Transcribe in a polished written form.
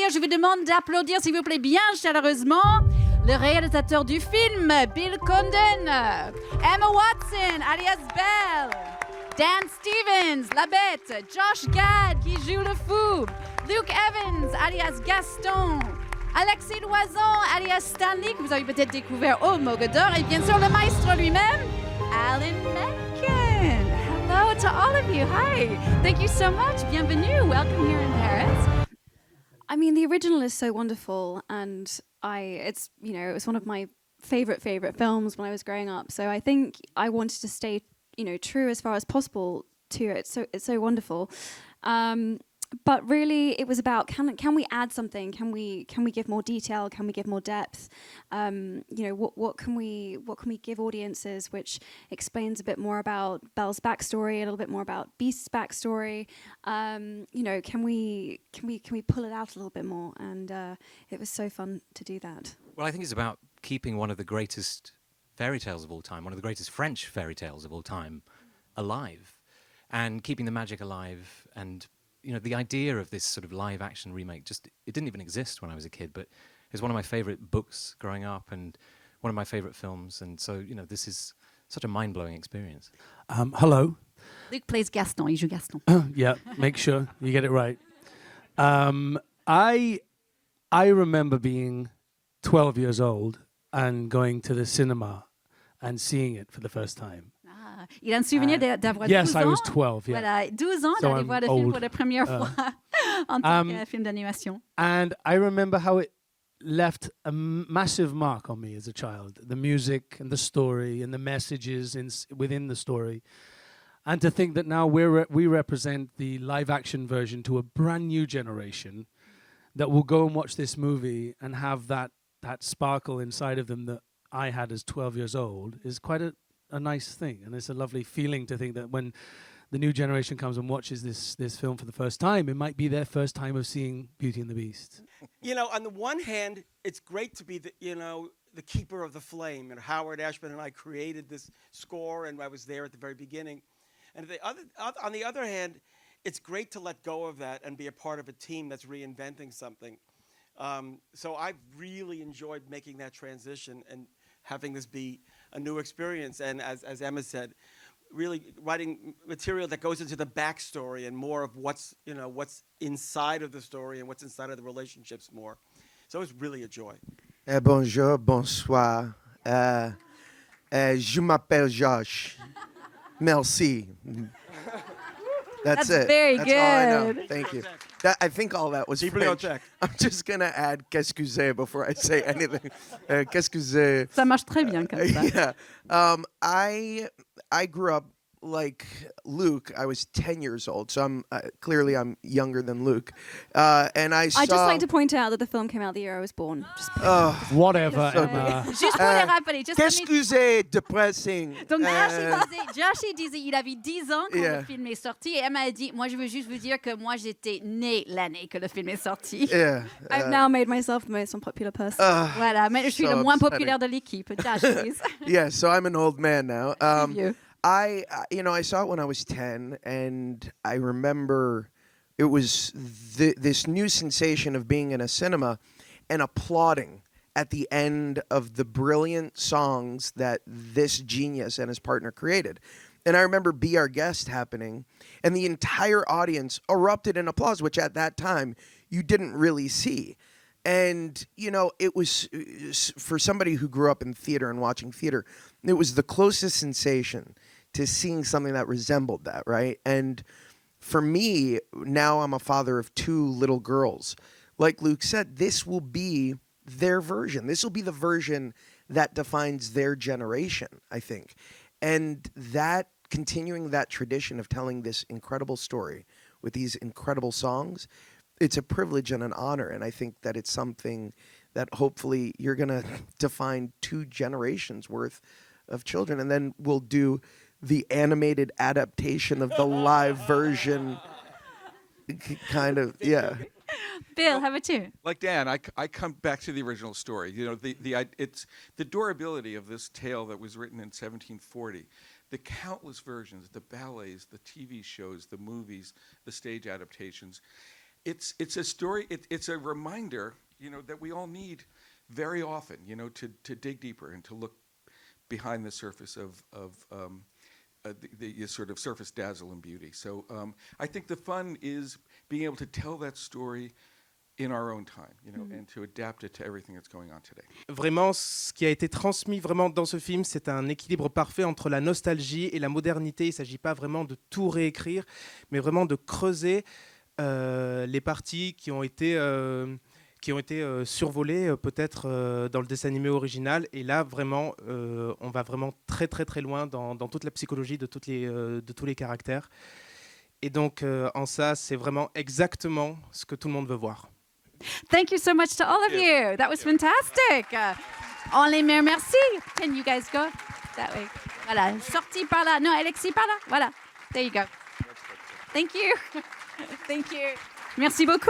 Oscars. Je vous demande d'applaudir, s'il vous plaît, bien chaleureusement, le réalisateur du film, Bill Condon, Emma Watson, alias Belle, Dan Stevens, la bête, Josh Gad, qui joue le fou, Luke Evans, alias Gaston, Alexis Loison, alias Stanley, que vous avez peut-être découvert au Mogador, et bien sûr le maestro lui-même, Alan Menken. Hello to all of you. Hi. Thank you so much. Bienvenue. Welcome here in Paris. I mean, the original is so wonderful, and it's one of my favorite films when I was growing up. So I think I wanted to stay, true as far as possible to it. So it's so wonderful. But really, it was about can we add something? Can we give more detail? Can we give more depth? What can we give audiences which explains a bit more about Belle's backstory, a little bit more about Beast's backstory? Can we pull it out a little bit more? And it was so fun to do that. Well, I think it's about keeping one of the greatest fairy tales of all time, one of the greatest French fairy tales of all time, alive, and keeping the magic alive. And the idea of this sort of live-action remake it didn't even exist when I was a kid, but it's one of my favorite books growing up and one of my favorite films. And so, this is such a mind-blowing experience. Hello. Luc plays Gaston. Il joue Gaston. Yeah, make sure you get it right. I remember being 12 years old and going to the cinema and seeing it for the first time. Il a un souvenir d'avoir 12 ans. Yes, I was 12, yeah. Voilà, 12 ans, d'aller voir le film pour la première fois en tant que film d'animation. And I remember how it left a massive mark on me as a child. The music and the story and the messages within the story. And to think that now we represent the live-action version to a brand new generation that will go and watch this movie and have that sparkle inside of them that I had as 12 years old is quite a nice thing, and it's a lovely feeling to think that when the new generation comes and watches this film for the first time, it might be their first time of seeing Beauty and the Beast. On the one hand, it's great to be the keeper of the flame, and Howard Ashman and I created this score, and I was there at the very beginning. And on the other hand, it's great to let go of that and be a part of a team that's reinventing something. So I've really enjoyed making that transition and having this be a new experience, and as Emma said, really writing material that goes into the backstory and more of what's inside of the story and what's inside of the relationships more. So it's really a joy. Bonjour, bonsoir. Je m'appelle Josh. Merci. That's it. Very That's good. all I know. Thank you. I think all that was French. I'm just going to add qu'est-ce que c'est before I say anything. Qu'est-ce que c'est? Ça marche très bien comme ça. Yeah. I grew up like Luke. I was 10 years old, so I'm younger than Luke. And I just like to point out that the film came out the year I was born. Whatever, Emma. Juste pour les rappeler. Qu'est-ce que c'est depressing? Donc Josh disait il avait 10 ans quand le film est sorti, et Emma a dit moi je veux juste vous dire que moi j'étais née l'année que le film est sorti. Yeah. I've now made myself the most unpopular person. Voilà, mais je suis le moins populaire de l'équipe. Josh, please. Yeah, so I'm an old man now. You. I saw it when I was 10, and I remember it was this new sensation of being in a cinema and applauding at the end of the brilliant songs that this genius and his partner created. And I remember Be Our Guest happening, and the entire audience erupted in applause, which at that time you didn't really see. And, it was, for somebody who grew up in theater and watching theater, it was the closest sensation to seeing something that resembled that, right? And for me, now I'm a father of 2 little girls. Like Luke said, this will be their version. This will be the version that defines their generation, I think. And that, continuing that tradition of telling this incredible story with these incredible songs, it's a privilege and an honor. And I think that it's something that hopefully you're going to define 2 generations worth of children. And then we'll do the animated adaptation of the live version, kind of, yeah. Bill, how about you? Like Dan, I come back to the original story. It's the durability of this tale that was written in 1740. The countless versions, the ballets, the TV shows, the movies, the stage adaptations. it's a story. It's a reminder, that we all need very often, to dig deeper and to look behind the surface of the sort of surface dazzle and beauty. So I think the fun is being able to tell that story in our own time, and to adapt it to everything that's going on today. Vraiment, ce qui a été transmis vraiment dans ce film, c'est un équilibre parfait entre la nostalgie et la modernité. Il ne s'agit pas vraiment de tout réécrire, mais vraiment de creuser les parties qui ont été survolées peut-être dans le dessin animé original. Et là, vraiment, on va vraiment très très très loin dans toute la psychologie de tous les caractères. Et donc, en ça, c'est vraiment exactement ce que tout le monde veut voir. Thank you so much to all of you. That was fantastic. En les mains, merci. Can you guys go that way? Voilà, sorti par là. Non, Alexis par là. Voilà. There you go. Thank you. Thank you. Merci beaucoup.